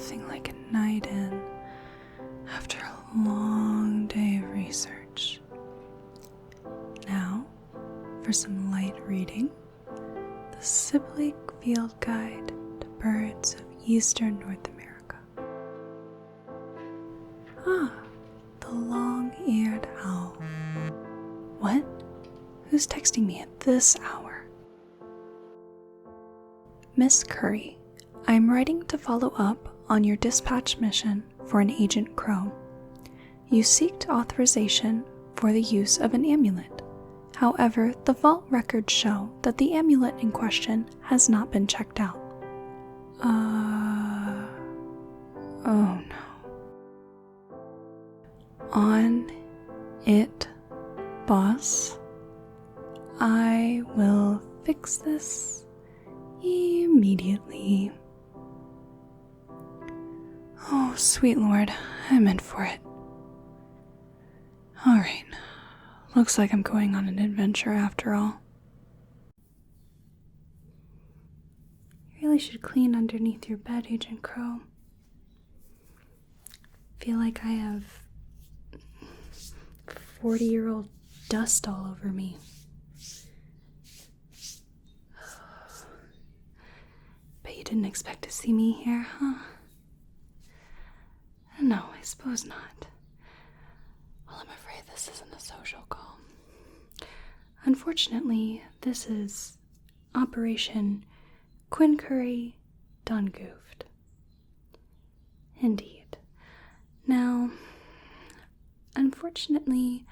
nothing like a night in after a long day of research. Now, for some light reading, the Sibley Field Guide to Birds of Eastern North America. The long-eared owl. What? Who's texting me at this hour? Miss Curry, I'm writing to follow up on your dispatch mission for an Agent Crow. You seeked authorization for the use of an amulet. However, the vault records show that the amulet in question has not been checked out. Oh no. On it, boss. I will fix this immediately. Oh, sweet Lord, I'm in for it. Alright, looks like I'm going on an adventure after all. You really should clean underneath your bed, Agent Crow. I feel like I have 40-year-old dust all over me. Bet you didn't expect to see me here, huh? No, I suppose not. Well, I'm afraid this isn't a social call. Unfortunately, this is Operation Quinn Curry done goofed. Indeed. Now, unfortunately,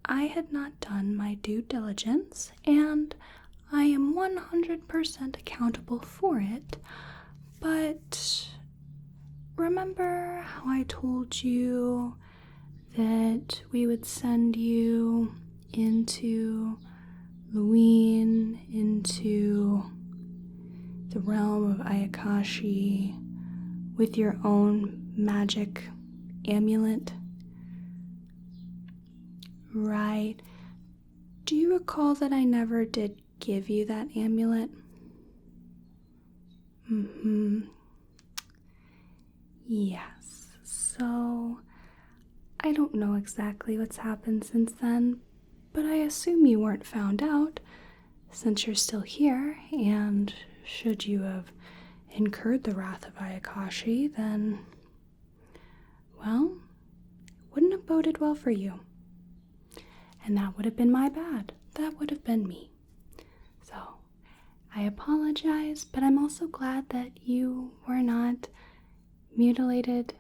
I had not done my due diligence, and I am 100% accountable for it, but remember how I told you that we would send you into Luween, into the realm of Ayakashi with your own magic amulet? Right. Do you recall that I never did give you that amulet? Yes. So, I don't know exactly what's happened since then, but I assume you weren't found out, since you're still here, and should you have incurred the wrath of Ayakashi, then, well, it wouldn't have boded well for you. And that would have been my bad. That would have been me. So, I apologize, but I'm also glad that you were not mutilated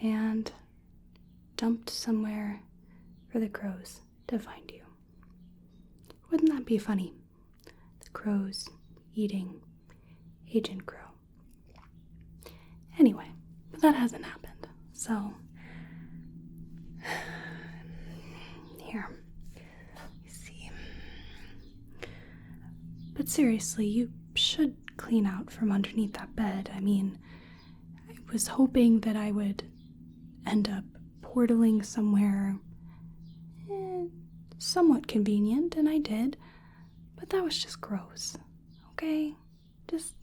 and dumped somewhere for the crows to find you. Wouldn't that be funny? The crows eating Agent Crow. Anyway, but that hasn't happened. So, here. Let me see. But seriously, you should clean out from underneath that bed. I mean, I was hoping that I would end up portaling somewhere somewhat convenient, and I did, but that was just gross. Okay? Just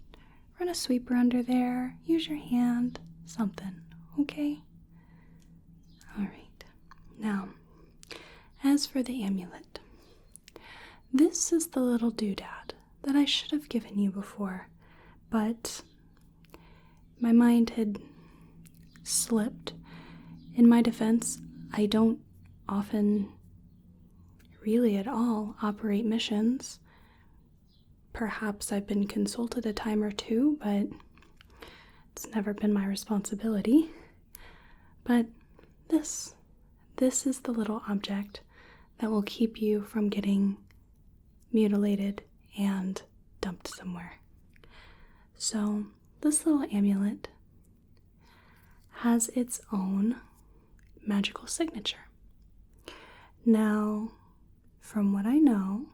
run a sweeper under there, use your hand, something, okay? Alright. Now, as for the amulet, this is the little doodad that I should have given you before, but my mind had slipped. In my defense, I don't often, really at all, operate missions. Perhaps I've been consulted a time or two, but it's never been my responsibility. But this is the little object that will keep you from getting mutilated and dumped somewhere. So this little amulet has its own magical signature. Now, from what I know,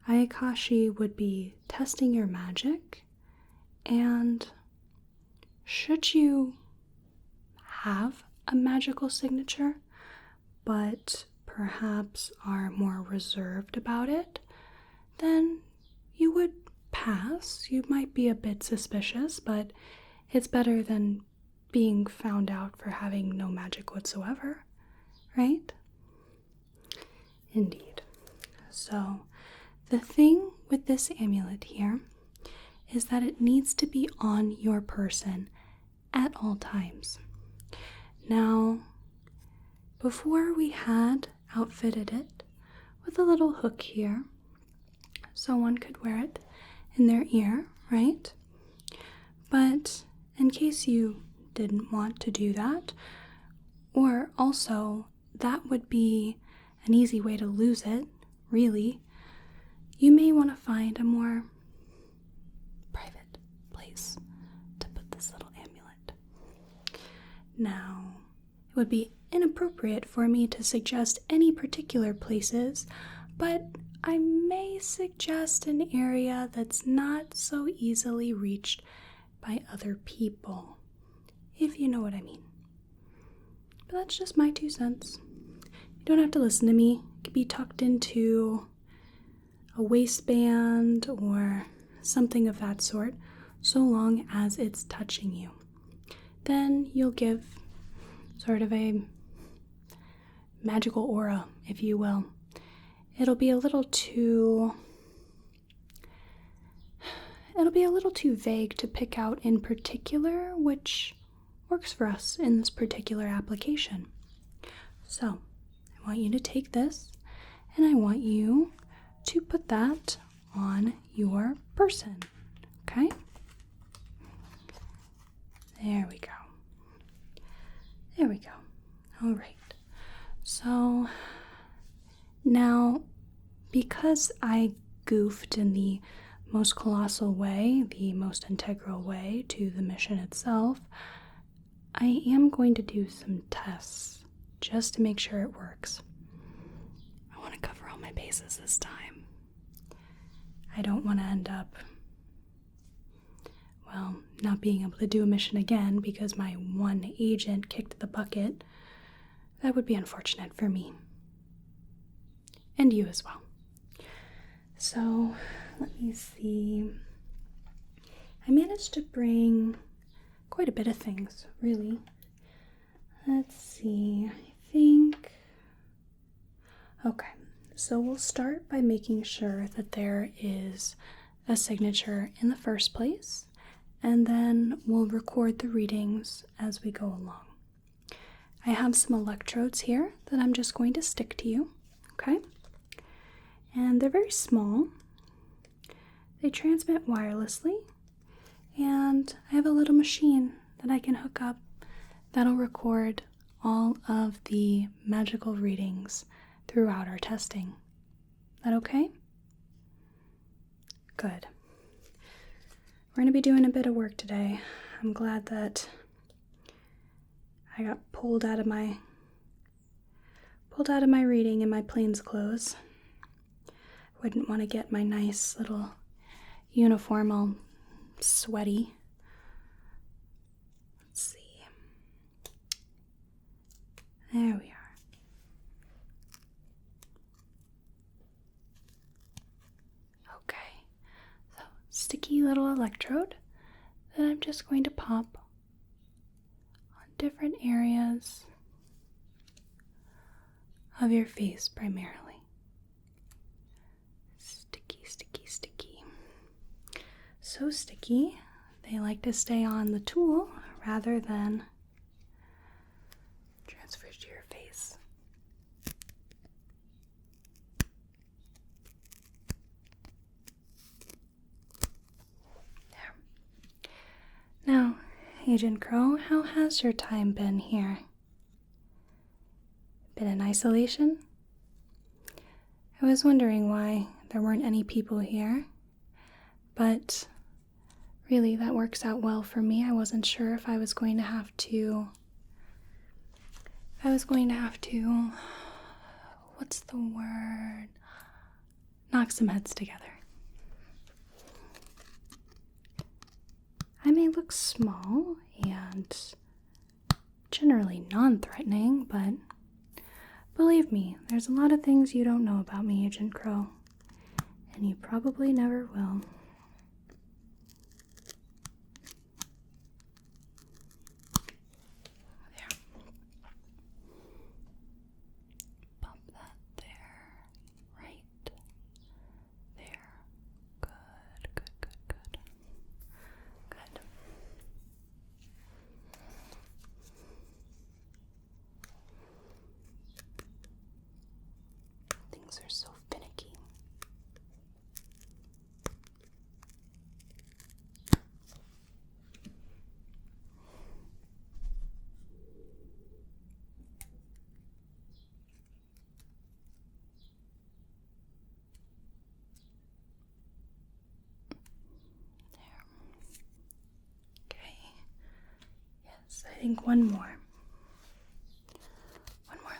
Ayakashi would be testing your magic, and should you have a magical signature, but perhaps are more reserved about it, then you would pass. You might be a bit suspicious, but it's better than being found out for having no magic whatsoever, right? Indeed. So, the thing with this amulet here is that it needs to be on your person at all times. Now, before we had outfitted it with a little hook here, so one could wear it in their ear, right? But in case you didn't want to do that, or also that would be an easy way to lose it, really, you may want to find a more private place to put this little amulet. Now, it would be inappropriate for me to suggest any particular places, but I may suggest an area that's not so easily reached by other people, if you know what I mean. But that's just my 2 cents. You don't have to listen to me. It could be tucked into a waistband or something of that sort, so long as it's touching you. Then you'll give sort of a magical aura, if you will. It'll be a little too vague to pick out in particular, which works for us in this particular application. So, I want you to take this, and I want you to put that on your person, okay? There we go. There we go. All right. So, now, because I goofed in the most colossal way, the most integral way to the mission itself, I am going to do some tests just to make sure it works. I want to cover all my bases this time. I don't want to end up, well, not being able to do a mission again because my one agent kicked the bucket. That would be unfortunate for me. And you as well. So, let me see. I managed to bring quite a bit of things, really. Let's see. I think... Okay, so we'll start by making sure that there is a signature in the first place, and then we'll record the readings as we go along. I have some electrodes here that I'm just going to stick to you, okay? And they're very small. They transmit wirelessly, and I have a little machine that I can hook up that'll record all of the magical readings throughout our testing. Is that okay? Good. We're going to be doing a bit of work today. I'm glad that I got pulled out of my reading in my plainclothes. Wouldn't want to get my nice little uniform all sweaty. Let's see. There we are. Okay. So, sticky little electrode that I'm just going to pop on different areas of your face primarily. Sticky. So sticky, they like to stay on the tool rather than transfer to your face. There. Now, Agent Crow, how has your time been here? Been in isolation? I was wondering why there weren't any people here, but really that works out well for me. I wasn't sure if I was going to have to, what's the word? Knock some heads together. I may look small and generally non-threatening, but believe me, there's a lot of things you don't know about me, Agent Crow, and you probably never will. things are so finicky. I think one more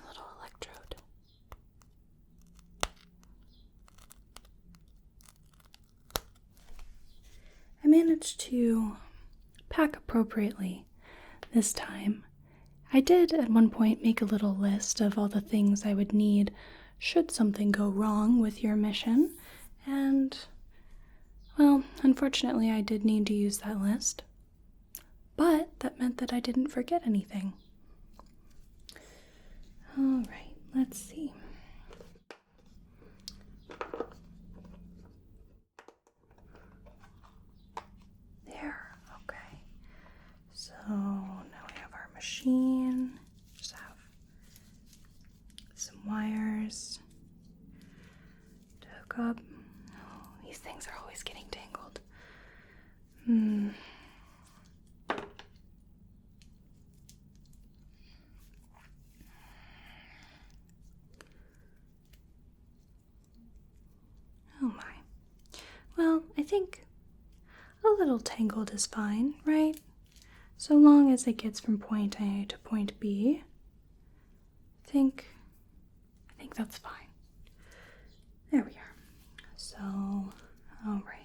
little electrode. I managed to pack appropriately this time. I did at one point make a little list of all the things I would need should something go wrong with your mission, and, well, unfortunately I did need to use that list. But that meant that I didn't forget anything. All right, let's see. There, okay. So now we have our machine. Just have some wires to hook up. Oh, these things are always getting tangled. Oh my. Well, I think a little tangled is fine, right? So long as it gets from point A to point B, I think that's fine. There we are. So, all right.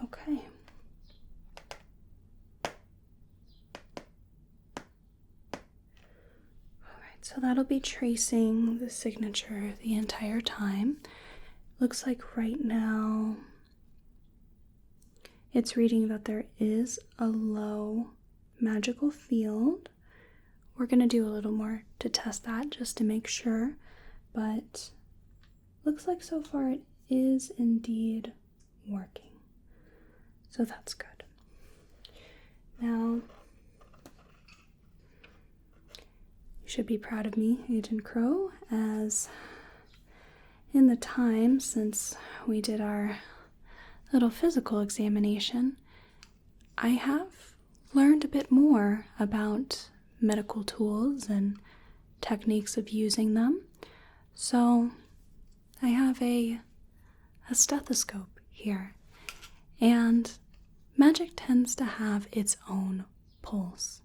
Okay. Alright, so that'll be tracing the signature the entire time. Looks like right now it's reading that there is a low magical field. We're going to do a little more to test that just to make sure, but looks like so far it is indeed working. So that's good. Now, you should be proud of me, Agent Crow, as in the time since we did our little physical examination, I have learned a bit more about medical tools and techniques of using them. So I have a stethoscope here. And magic tends to have its own pulse.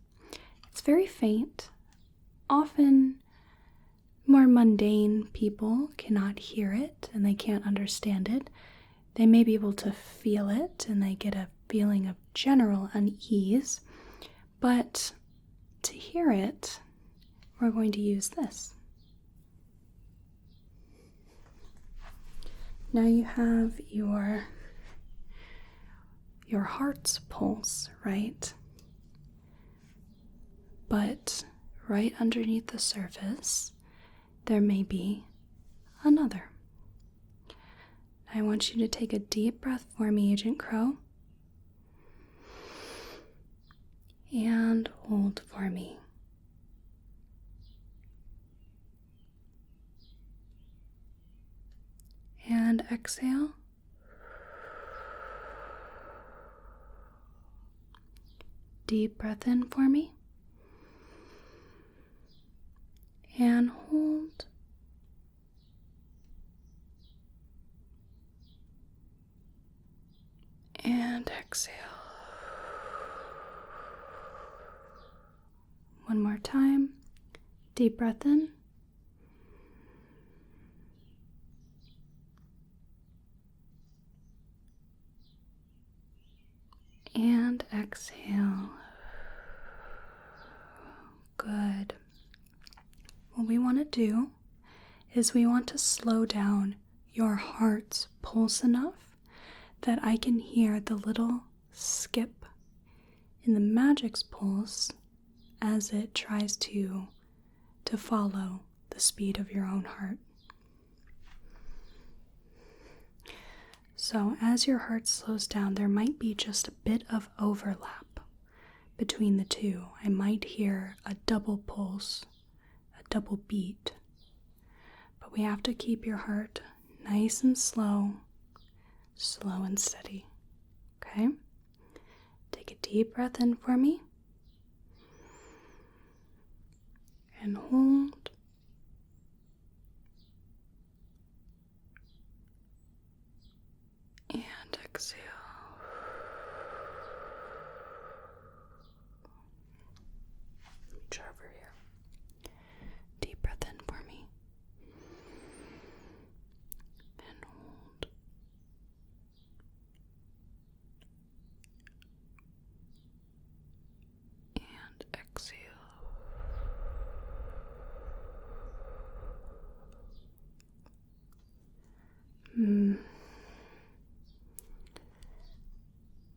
It's very faint. Often, more mundane people cannot hear it and they can't understand it. They may be able to feel it and they get a feeling of general unease. But to hear it, we're going to use this. Now you have your heart's pulse, right? But right underneath the surface, there may be another. I want you to take a deep breath for me, Agent Crow. And hold for me. And exhale. Deep breath in for me. And hold. And exhale. One more time. Deep breath in. And exhale. Good. What we want to do is we want to slow down your heart's pulse enough that I can hear the little skip in the magic's pulse as it tries to follow the speed of your own heart. So as your heart slows down, there might be just a bit of overlap between the two. I might hear a double pulse, a double beat. But we have to keep your heart nice and slow, slow and steady. Okay? Take a deep breath in for me. And hold. And exhale. Let me try over here. Deep breath in for me. And hold. And exhale.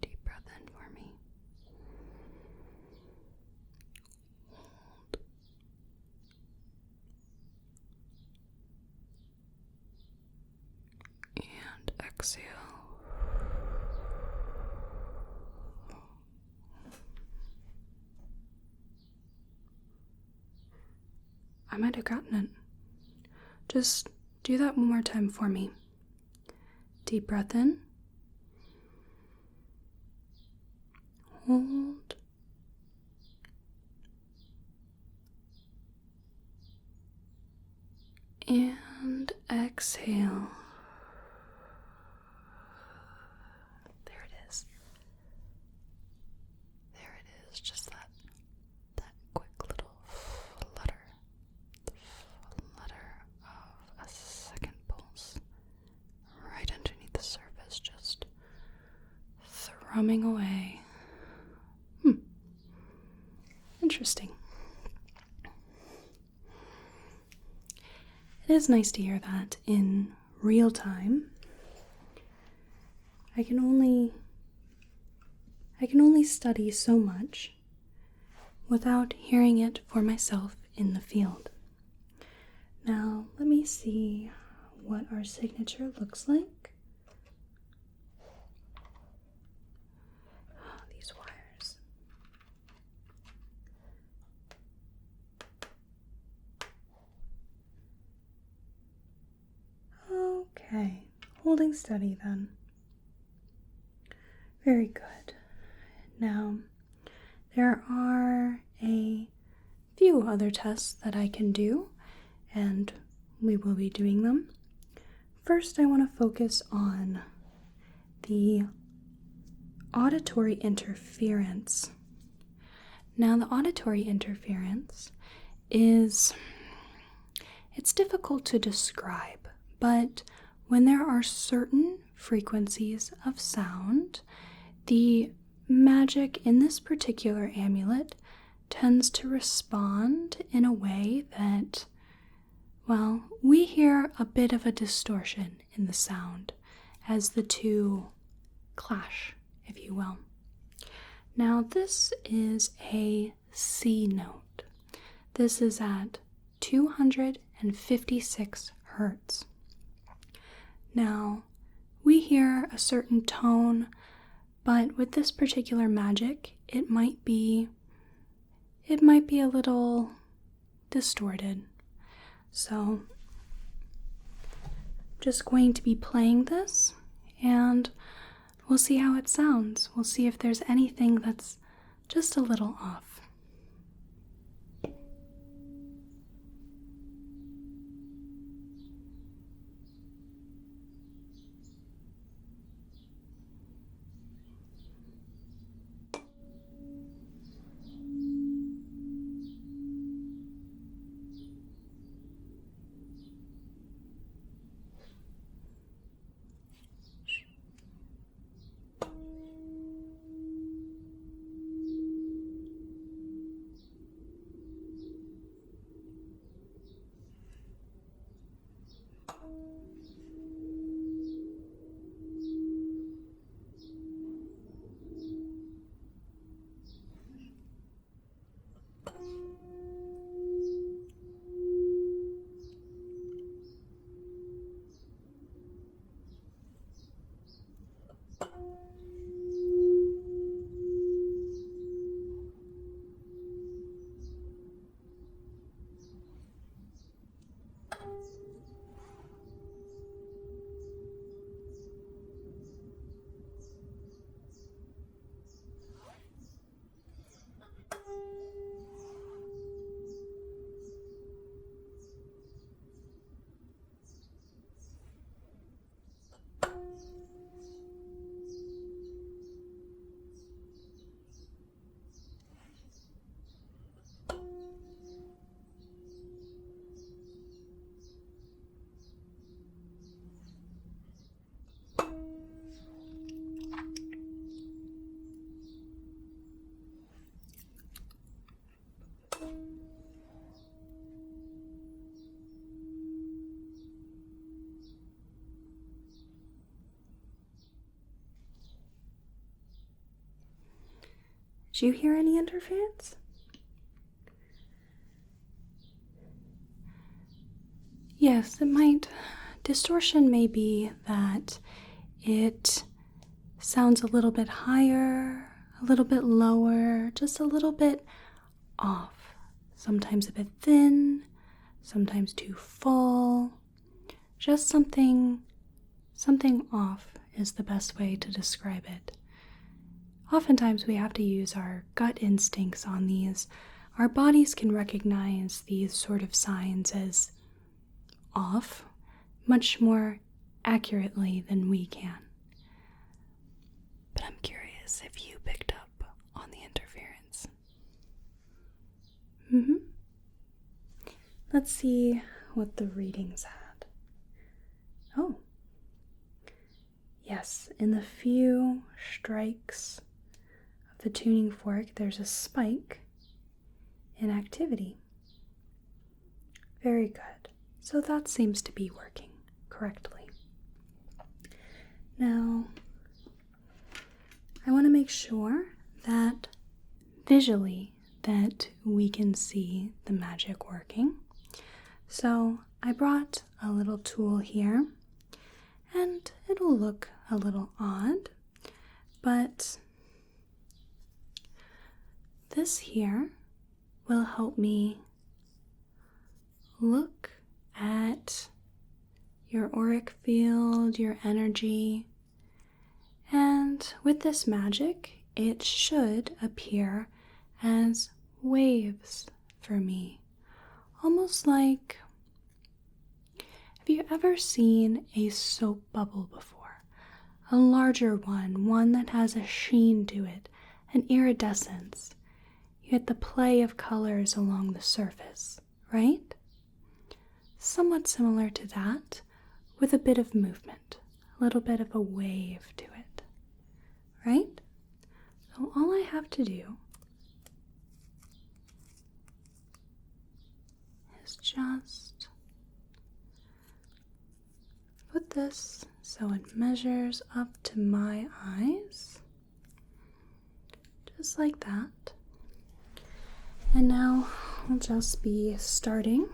Deep breath in for me. Hold. And exhale. I might have gotten it. Just do that one more time for me. Deep breath in. Hold. And exhale. There it is. There it is. Just that quick little flutter. The flutter of a second pulse. Right underneath the surface, just thrumming away. Interesting. It is nice to hear that in real time. I can only study so much without hearing it for myself in the field. Now, let me see what our signature looks like. Oh, these wires. Okay, holding steady then. Very good. Now, there are a few other tests that I can do, and we will be doing them. First, I want to focus on the auditory interference. Now, the auditory interference it's difficult to describe, but when there are certain frequencies of sound, the magic in this particular amulet tends to respond in a way that, well, we hear a bit of a distortion in the sound as the two clash, if you will. Now, this is a C note. This is at 256 hertz. Now, we hear a certain tone, but with this particular magic, it might be a little distorted. So, I'm just going to be playing this, and we'll see how it sounds. We'll see if there's anything that's just a little off. Did you hear any interference? Yes, it might. Distortion may be that it sounds a little bit higher, a little bit lower, just a little bit off. Sometimes a bit thin, sometimes too full. Just something off is the best way to describe it. Oftentimes we have to use our gut instincts on these. Our bodies can recognize these sort of signs as off much more accurately than we can. But I'm curious if you picked up on the interference. Let's see what the readings had. Oh. Yes, in the few strikes of the tuning fork, there's a spike in activity. Very good. So that seems to be working correctly. Now, I want to make sure that visually that we can see the magic working. So I brought a little tool here, and it'll look a little odd, but this here will help me look at your auric field, your energy, and with this magic, it should appear as waves for me. Almost like, have you ever seen a soap bubble before? A larger one that has a sheen to it, an iridescence. You get the play of colors along the surface, right? Somewhat similar to that, with a bit of movement, a little bit of a wave to it, right? So all I have to do is just put this so it measures up to my eyes, just like that. And now I'll just be starting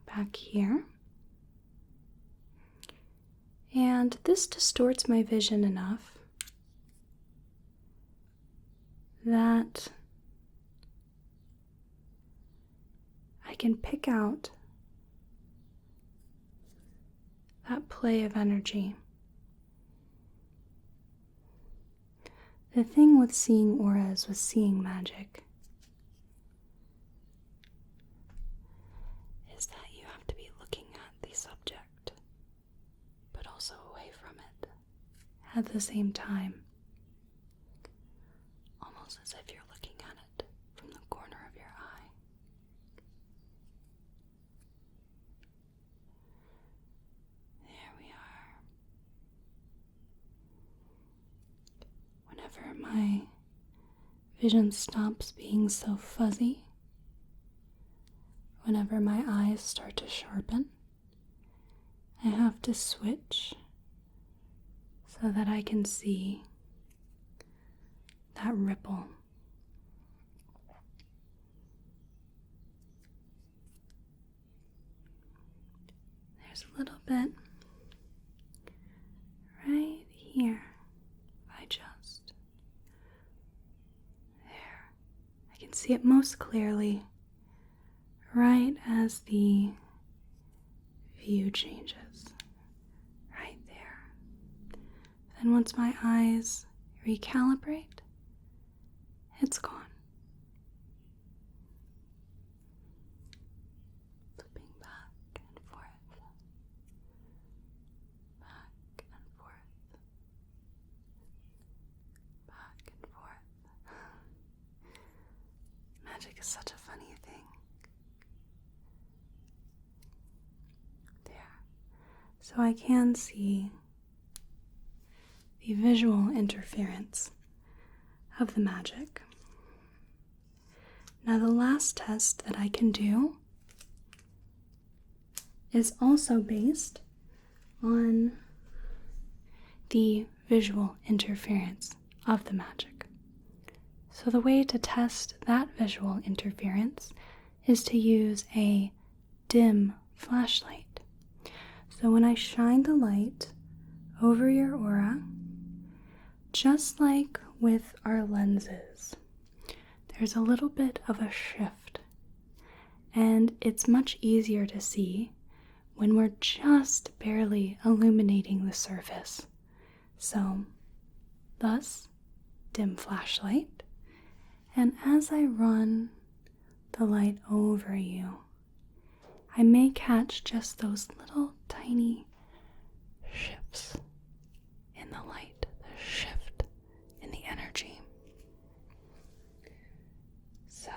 back here. And this distorts my vision enough that I can pick out that play of energy. The thing with seeing auras, with seeing magic, is that you have to be looking at the subject, but also away from it at the same time. Almost as if you're looking at it from the corner of your eye. There we are. Whenever my vision stops being so fuzzy, whenever my eyes start to sharpen, I have to switch so that I can see that ripple. There's a little bit right here. I just there. I can see it most clearly right as the view changes. Right there. Then once my eyes recalibrate, it's gone. Flipping back and forth. Back and forth. Back and forth. Magic is such a funny thing. There. So I can see the visual interference of the magic. Now the last test that I can do is also based on the visual interference of the magic. So the way to test that visual interference is to use a dim flashlight. So when I shine the light over your aura, just like with our lenses, there's a little bit of a shift, and it's much easier to see when we're just barely illuminating the surface. So, thus, dim flashlight, and as I run the light over you, I may catch just those little tiny shifts in the light, the shift in the energy. So,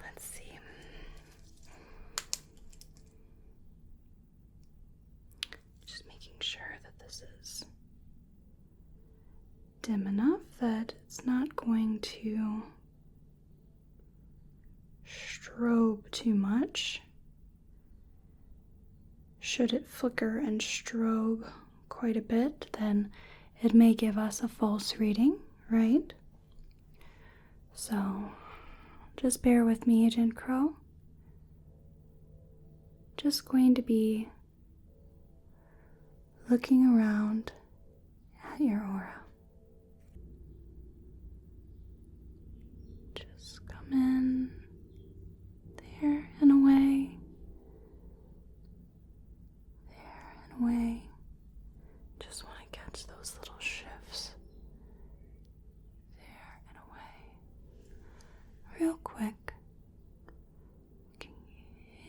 let's see. Just making sure that this is dim enough that it's not going to strobe too much. Should it flicker and strobe quite a bit, then it may give us a false reading, right? So, just bear with me, Agent Crow. Just going to be looking around at your aura. Just come in there and away. Away. Just want to catch those little shifts there and away real quick.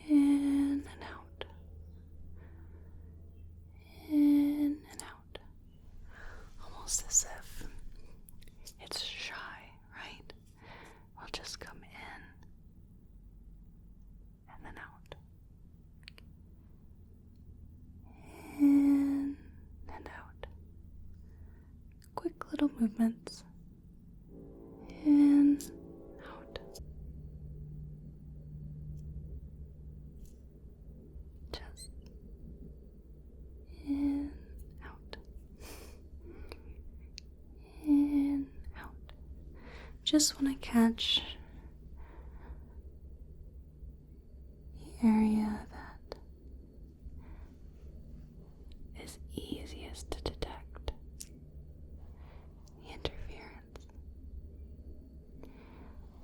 In and out, in and out, almost as if it's shy, right? We'll just come in and then out. In and out. Quick little movements. In, out. Just in, out. In, out. Just want to catch the area that is easiest to detect the interference.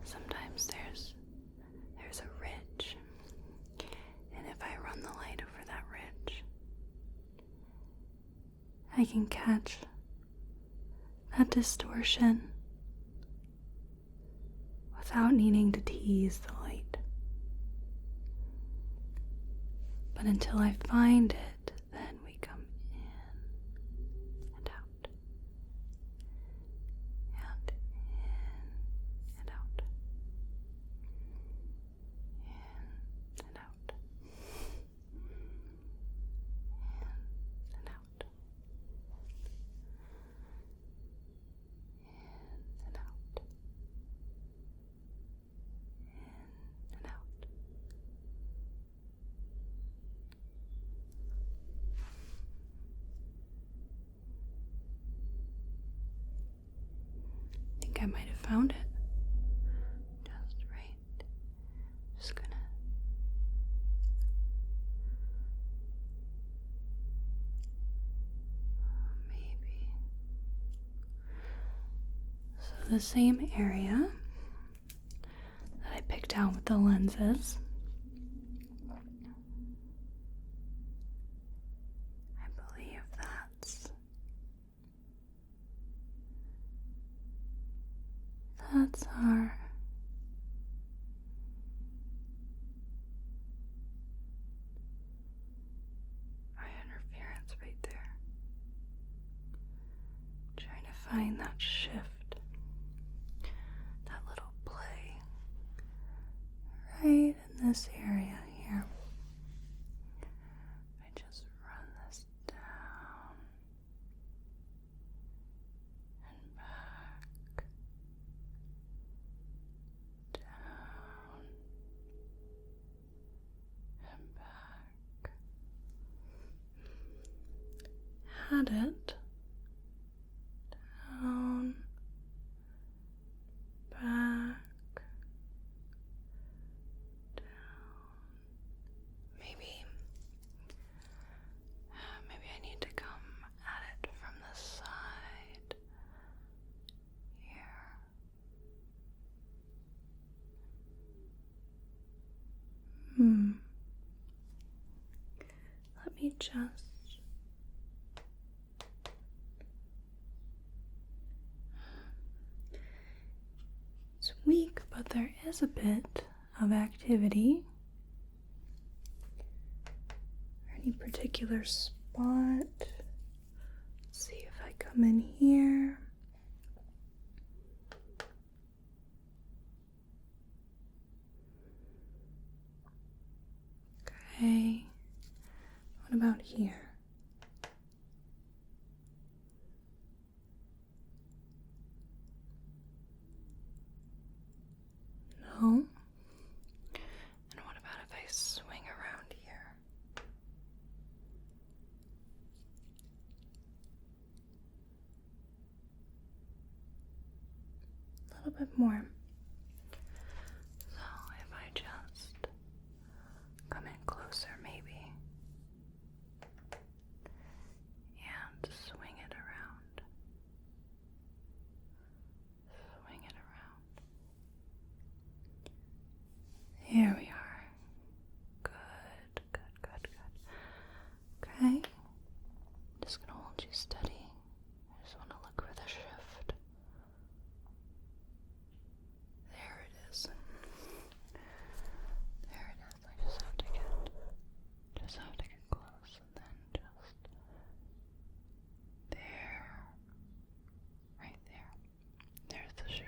Sometimes there's a ridge, and if I run the light over that ridge, I can catch that distortion without needing to tease the light. But until I find it, then we come in and out, and in and out, in and out, in and out, in and out, in and out. I think I might have found it. Just right. Just gonna maybe. So the same area that I picked out with the lenses, I believe that's our interference right there. Trying to find that shift, that little play right in this area here. I just run this down and back, down and back. Had it. Down, back, me just... It's weak, but there is a bit of activity. Any particular spot? Let's see if I come in here. Okay. What about here? No. And what about if I swing around here? A little bit more. So if I just come in closer maybe and swing it around. Swing it around. Here we are. Good, good, good, good. Okay. Just gonna hold you steady. I just want to look for the shift. There it is. There it is. I just have to get close and then just there. Right there. There's the shift.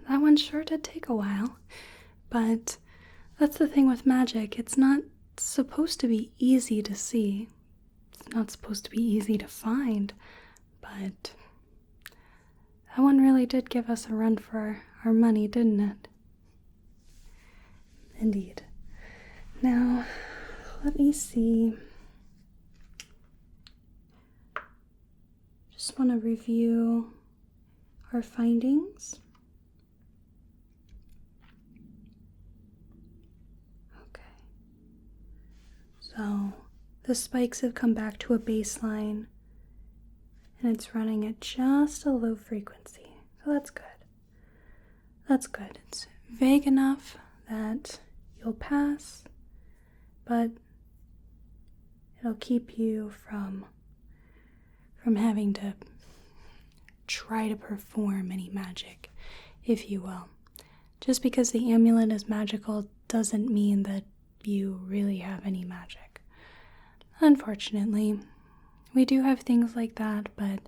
That one sure did take a while, but that's the thing with magic. It's not supposed to be easy to see. It's not supposed to be easy to find, but that one really did give us a run for our money, didn't it? Indeed. Now, let me see. Just want to review our findings. So the spikes have come back to a baseline and it's running at just a low frequency. So that's good. That's good. It's vague enough that you'll pass, but it'll keep you from having to try to perform any magic, if you will. Just because the amulet is magical doesn't mean that you really have any magic. Unfortunately, we do have things like that, but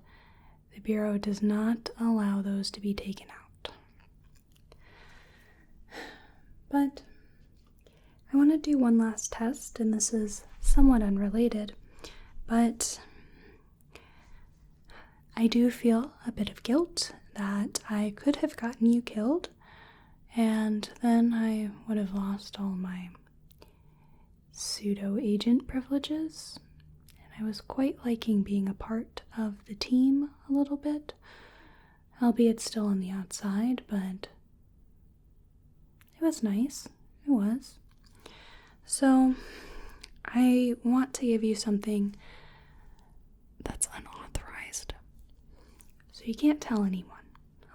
the Bureau does not allow those to be taken out. But I want to do one last test, and this is somewhat unrelated, but I do feel a bit of guilt that I could have gotten you killed, and then I would have lost all my pseudo-agent privileges, and I was quite liking being a part of the team a little bit, albeit still on the outside, but it was nice. It was. So I want to give you something that's unauthorized, so you can't tell anyone,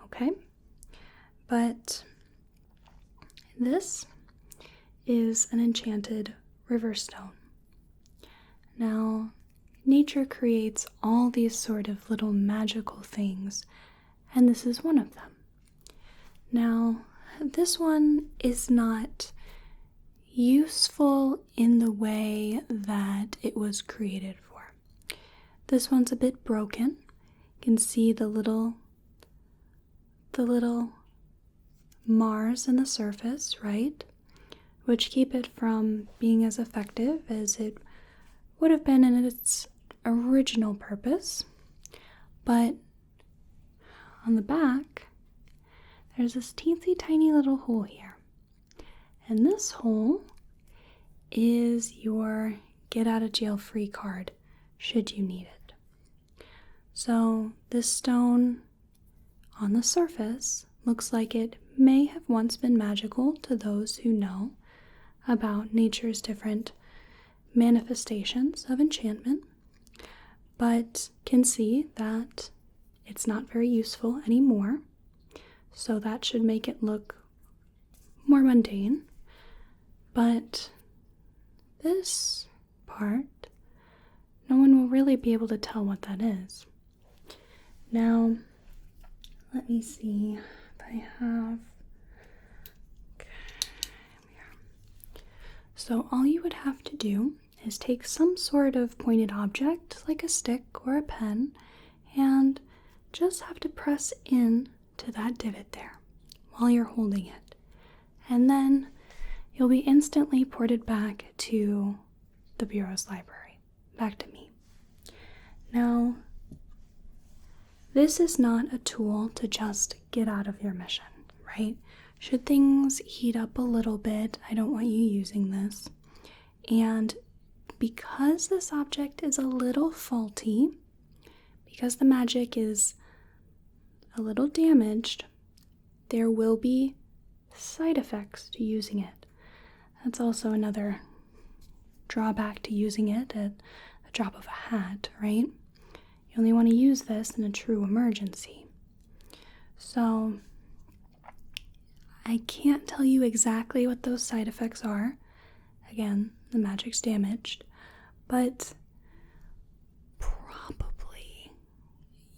okay? But this is an enchanted river stone. Now, nature creates all these sort of little magical things, and this is one of them. Now, this one is not useful in the way that it was created for. This one's a bit broken. You can see the little Mars in the surface, right? Which keep it from being as effective as it would have been in its original purpose. But on the back, there's this teensy tiny little hole here. And this hole is your get out of jail free card, should you need it. So this stone on the surface looks like it may have once been magical to those who know about nature's different manifestations of enchantment, but can see that it's not very useful anymore. So that should make it look more mundane. But this part, no one will really be able to tell what that is. Now, let me see if I have... Okay, here. So all you would have to do is take some sort of pointed object, like a stick or a pen, and just have to press in to that divot there while you're holding it. And then you'll be instantly ported back to the Bureau's library, back to me. Now, this is not a tool to just get out of your mission, right? Should things heat up a little bit, I don't want you using this. And because this object is a little faulty, because the magic is a little damaged, there will be side effects to using it. That's also another drawback to using it at the drop of a hat, right? You only want to use this in a true emergency. So I can't tell you exactly what those side effects are. Again, the magic's damaged, but probably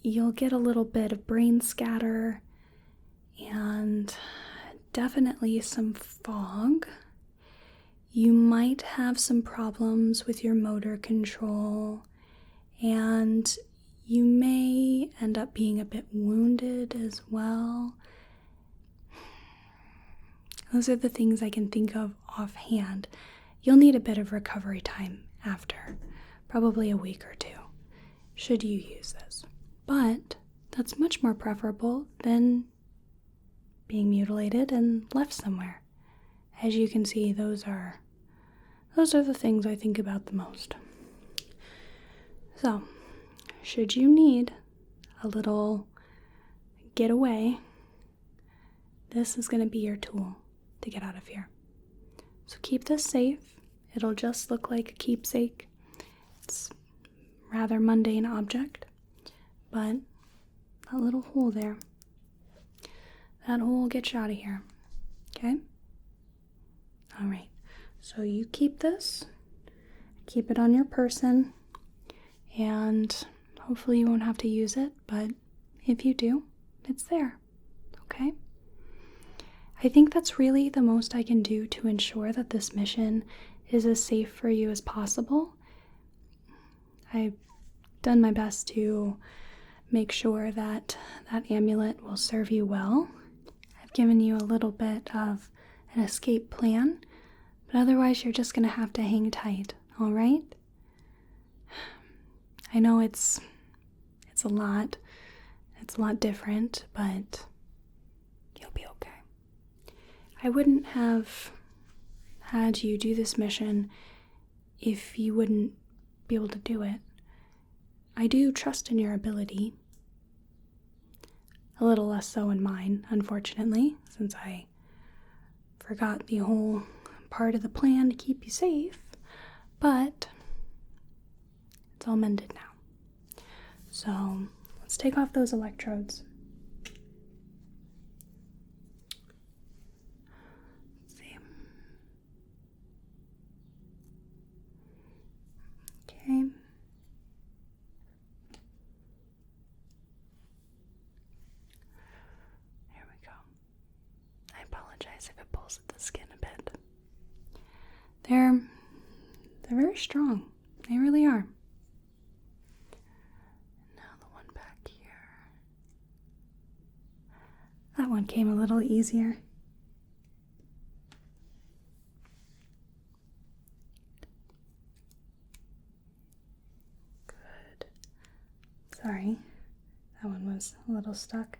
you'll get a little bit of brain scatter and definitely some fog. You might have some problems with your motor control, and you may end up being a bit wounded as well. Those are the things I can think of offhand. You'll need a bit of recovery time after, probably a week or two, should you use this. But that's much more preferable than being mutilated and left somewhere. As you can see, those are the things I think about the most. So, should you need a little getaway, this is going to be your tool to get out of here. So keep this safe. It'll just look like a keepsake. It's a rather mundane object, but that little hole there, that hole will get you out of here. Okay? Alright, so you keep this, keep it on your person, and hopefully you won't have to use it, but if you do, it's there. Okay? I think that's really the most I can do to ensure that this mission is as safe for you as possible. I've done my best to make sure that that amulet will serve you well. I've given you a little bit of an escape plan, but otherwise you're just going to have to hang tight, all right? I know it's a lot different, but you'll be okay. I wouldn't have had you do this mission if you wouldn't be able to do it. I do trust in your ability. A little less so in mine, unfortunately, since I forgot the whole part of the plan to keep you safe, but it's all mended now. So let's take off those electrodes. Let's see. Okay. There we go. I apologize if it pulls at the skin a bit. They're very strong. They really are. Now the one back here. That one came a little easier. Good. Sorry, that one was a little stuck.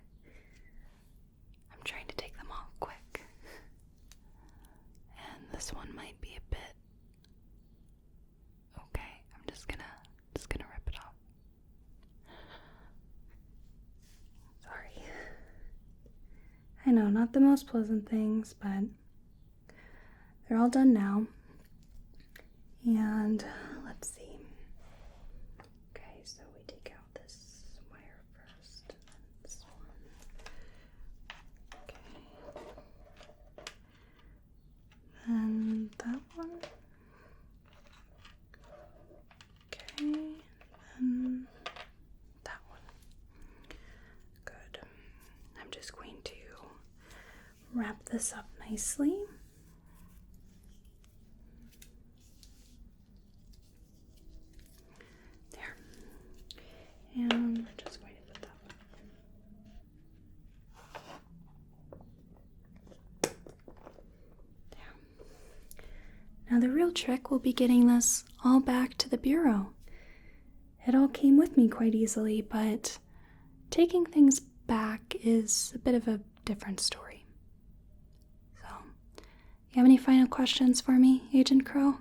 I'm trying to take them off quick. And this one might be a bit. Okay, I'm just gonna rip it off. Sorry. I know, not the most pleasant things, but they're all done now. And let's see. Okay, so wrap this up nicely. There. And we're just going to put that one. There. Now the real trick will be getting this all back to the bureau. It all came with me quite easily, but taking things back is a bit of a different story. So, you have any final questions for me, Agent Crow?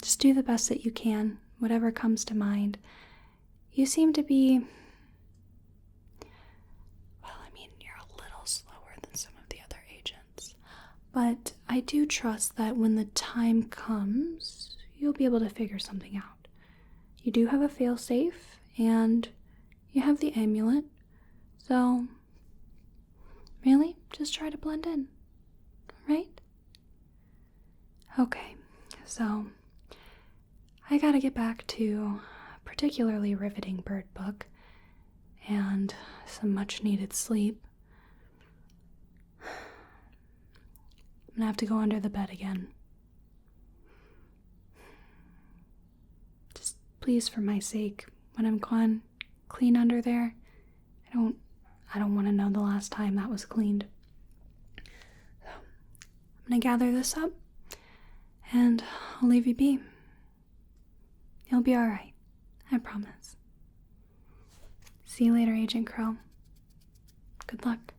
Just do the best that you can, whatever comes to mind. You seem to be, well, I mean, you're a little slower than some of the other agents, but I do trust that when the time comes, you'll be able to figure something out. You do have a failsafe, and you have the amulet, so really, just try to blend in, right? Okay, so I gotta get back to a particularly riveting bird book and some much needed sleep. I'm gonna have to go under the bed again. Just please, for my sake, when I'm gone, clean under there. I don't want to know the last time that was cleaned. So, I'm gonna gather this up and I'll leave you be. You'll be alright, I promise. See you later, Agent Crow. Good luck.